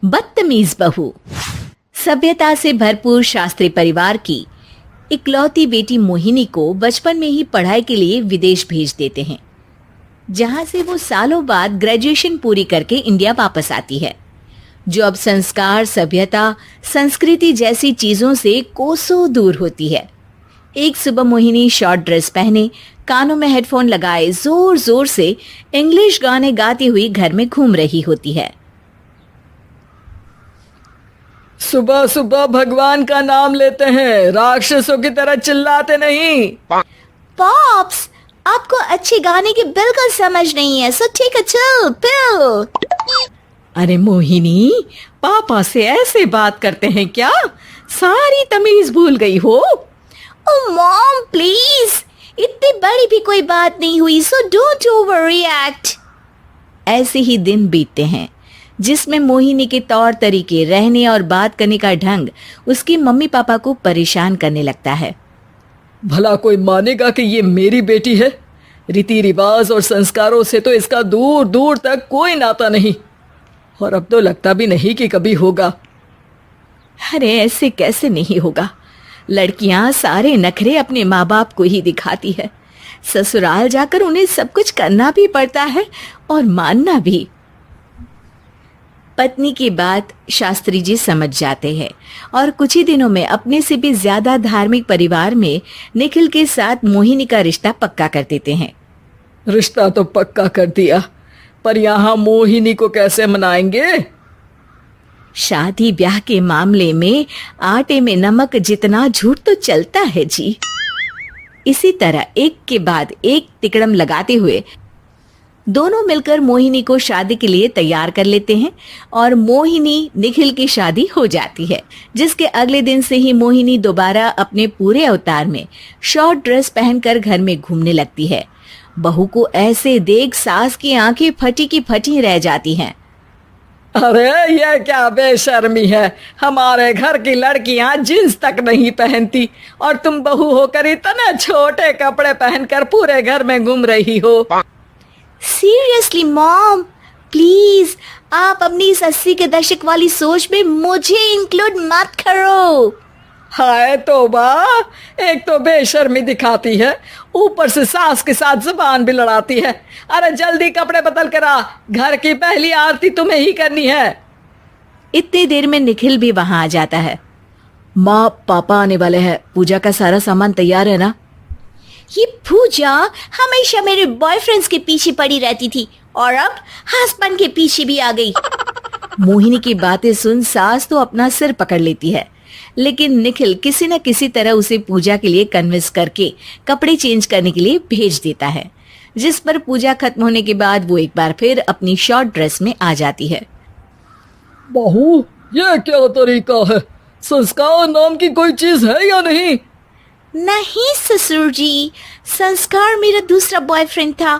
बदतमीज बहू। सभ्यता से भरपूर शास्त्री परिवार की इकलौती बेटी मोहिनी को बचपन में ही पढ़ाई के लिए विदेश भेज देते हैं, जहां से वो सालों बाद ग्रेजुएशन पूरी करके इंडिया वापस आती है, जो अब संस्कार, सभ्यता, संस्कृति जैसी चीजों से कोसों दूर होती है। एक सुबह मोहिनी शॉर्ट ड्रेस पहने, कानों में हेडफोन लगाए जोर जोर से इंग्लिश गाने गाती हुई घर में घूम रही होती है। सुबह सुबह भगवान का नाम लेते हैं, राक्षसों की तरह चिल्लाते नहीं। पॉप्स, आपको अच्छे गाने की बिल्कुल समझ नहीं है, सो ठीक है, चिल पिल। अरे मोहिनी, पापा से ऐसे बात करते हैं क्या? सारी तमीज भूल गई हो। ओह मॉम प्लीज, इतनी बड़ी भी कोई बात नहीं हुई, सो डोंट ओवर रिएक्ट। ऐसे ही दिन बीतते हैं जिसमें मोहिनी के तौर तरीके, रहने और बात करने का ढंग उसकी मम्मी पापा को परेशान करने लगता है। भला कोई मानेगा कि ये मेरी बेटी है? रीति रिवाज और संस्कारों से तो इसका दूर दूर तक कोई नाता नहीं, और अब तो लगता भी नहीं कि कभी होगा। अरे ऐसे कैसे नहीं होगा? लड़कियां सारे नखरे अपने माँ बाप को ही दिखाती है। ससुराल जाकर उन्हें सब कुछ करना भी पड़ता है और मानना भी। पत्नी की बात शास्त्री जी समझ जाते हैं और कुछ ही दिनों में अपने से भी ज्यादा धार्मिक परिवार में निखिल के साथ मोहिनी का रिश्ता पक्का कर देते हैं। रिश्ता तो पक्का कर दिया, पर यहाँ मोहिनी को कैसे मनाएंगे? शादी ब्याह के मामले में आटे में नमक जितना झूठ तो चलता है जी। इसी तरह एक के बाद एक तिकड़म लगाते हुए दोनों मिलकर मोहिनी को शादी के लिए तैयार कर लेते हैं और मोहिनी निखिल की शादी हो जाती है, जिसके अगले दिन से ही मोहिनी दोबारा अपने पूरे अवतार में शॉर्ट ड्रेस पहनकर घर में घूमने लगती है। बहू को ऐसे देख सास की आंखें फटी की फटी रह जाती हैं। अरे ये क्या बेशर्मी है, हमारे घर की लड़कियां जींस तक नहीं पहनती और तुम बहू होकर इतने छोटे कपड़े पहनकर पूरे घर में घूम रही हो। सीरियसली मॉम, प्लीज आप अपनी इस 80 के दशक वाली सोच में मुझे इंक्लूड मत करो। हाय तौबा, एक तो बेशर्मी दिखाती है, ऊपर से सास के साथ जुबान भी लड़ाती है। अरे जल्दी कपड़े बदल कर आ, घर की पहली आरती तुम्हें ही करनी है। इतनी देर में निखिल भी वहां आ जाता है। माँ पापा आने वाले हैं, पूजा का सारा सामान तैयार है ना? ये पूजा हमेशा मेरे बॉयफ्रेंड्स के पीछे पड़ी रहती थी और अब हस्बैंड के पीछे भी आ गई। मोहिनी की बातें सुन सास तो अपना सिर पकड़ लेती है, लेकिन निखिल किसी न किसी तरह उसे पूजा के लिए कन्विंस करके कपड़े चेंज करने के लिए भेज देता है, जिस पर पूजा खत्म होने के बाद वो एक बार फिर अपनी शॉर्ट ड्रेस में आ जाती है। बहू, ये क्या तरीका है? संस्कार नाम की कोई चीज है या नहीं? नहीं ससुर जी, संस्कार मेरा दूसरा बॉयफ्रेंड था,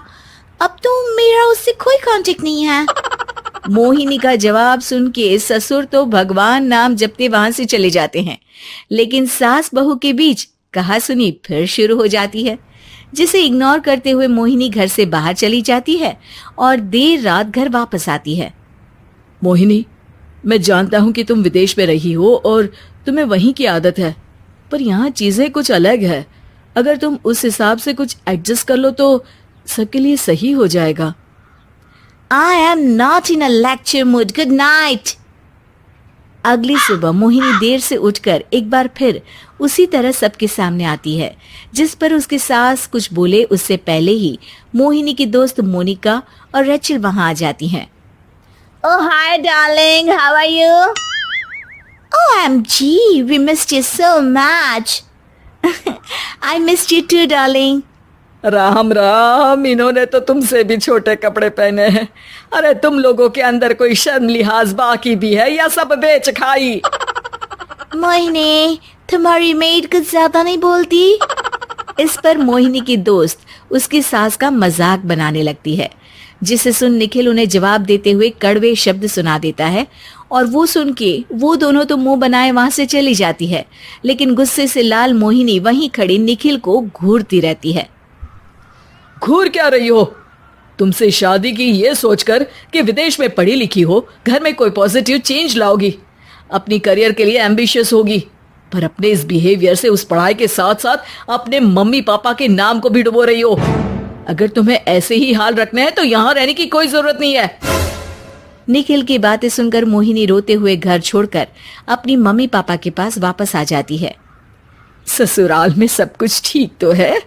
अब तो मेरा उससे कोई कांटेक्ट नहीं है। मोहिनी का जवाब सुन के ससुर तो भगवान नाम जपते वहां से चले जाते हैं, लेकिन सास बहू के बीच कहा सुनी फिर शुरू हो जाती है, जिसे इग्नोर करते हुए मोहिनी घर से बाहर चली जाती है और देर रात घर वापस आती है। मोहिनी, मैं जानता हूँ कि तुम विदेश में रही हो और तुम्हें वहीं की आदत है, पर यहाँ चीजें कुछ अलग है। अगर तुम उस हिसाब से कुछ एडजस्ट कर लो तो सबके लिए सही हो जाएगा। I am not in a lecture mood. Good night. अगली सुबह मोहिनी देर से उठकर एक बार फिर उसी तरह सबके सामने आती है, जिस पर उसकी सास कुछ बोले उससे पहले ही मोहिनी की दोस्त मोनिका और रेचल वहां आ जाती हैं। Oh hi darling, how are you? OMG, we missed you so much. I missed you too darling. Ram Ram, इन्होंने तो तुमसे भी छोटे कपड़े पहने हैं। अरे तुम लोगों के अंदर कोई शर्म लिहाज बाकी भी है या सब बेच खाई? मोहिनी, तुम्हारी मेड कुछ ज्यादा नहीं बोलती? इस पर मोहिनी की दोस्त उसकी सास का मजाक बनाने लगती है, जिसे सुन निखिल उन्हें जवाब देते हुए कड़वे शब्द सुना देता है और वो सुन के वो दोनों तो मुंह बनाए वहां से चली जाती है, लेकिन गुस्से से लाल मोहिनी वहीं खड़ी निखिल को घूरती रहती है। घूर क्या रही हो? तुमसे शादी की ये सोचकर कि विदेश में पढ़ी लिखी हो, घर में कोई पॉजिटिव चेंज लाओगी, अपनी करियर के लिए एम्बिशियस होगी, पर अपने इस बिहेवियर से उस पढ़ाई के साथ साथ अपने मम्मी पापा के नाम को भी डुबो रही हो। अगर तुम्हें ऐसे ही हाल रखना है तो यहाँ रहने की कोई जरूरत नहीं है। निखिल की बातें सुनकर मोहिनी रोते हुए घर छोड़कर अपनी मम्मी पापा के पास वापस आ जाती है। ससुराल में सब कुछ ठीक तो है?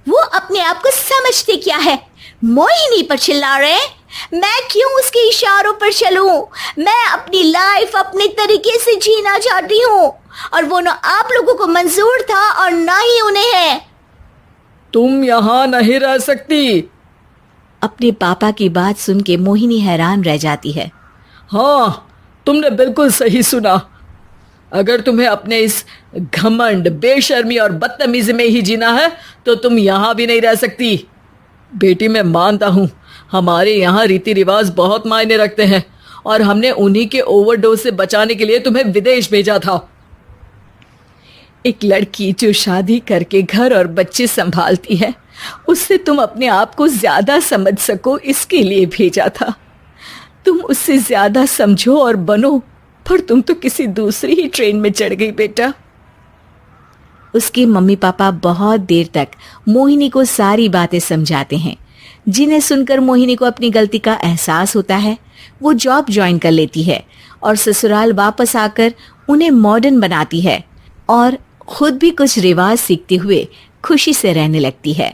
वो अपने आप को समझते क्या है? मोहिनी पर चिल्ला रहे हैं? मैं क्यों उसके इशारों पर चलूं? मैं अपनी लाइफ अपने तरीके से जीना चाहती हूँ और वो ना आप लोगों को मंजूर था और ना ही उन्हें है। तुम यहाँ नहीं रह सकती। अपने पापा की बात सुन के मोहिनी हैरान रह जाती है। हाँ, तुमने बिल्कुल सही सुना। अगर तुम्हें अपने इस घमंड, बेशर्मी और बदतमीजी में ही जीना है तो तुम यहाँ भी नहीं रह सकती। बेटी, मैं मानता हूँ हमारे यहाँ रीति रिवाज बहुत मायने रखते हैं और हमने उन्हीं के ओवरडोज से बचाने के लिए तुम्हें विदेश भेजा था। एक लड़की जो शादी करके घर और बच्चे संभालती है, उससे तुम अपने आप को ज्यादा समझ सको इसके लिए भेजा था। तुम उससे ज्यादा समझो और बनो, पर तुम तो किसी दूसरी ही ट्रेन में चढ़ गई बेटा। उसके मम्मी पापा बहुत देर तक मोहिनी को सारी बातें समझाते हैं, जिन्हें सुनकर मोहिनी को अपनी गलती का एहसास होता है। वो जॉब ज्वाइन कर लेती है और ससुराल वापस आकर उन्हें मॉडर्न बनाती है और खुद भी कुछ रिवाज सीखते हुए खुशी से रहने लगती है।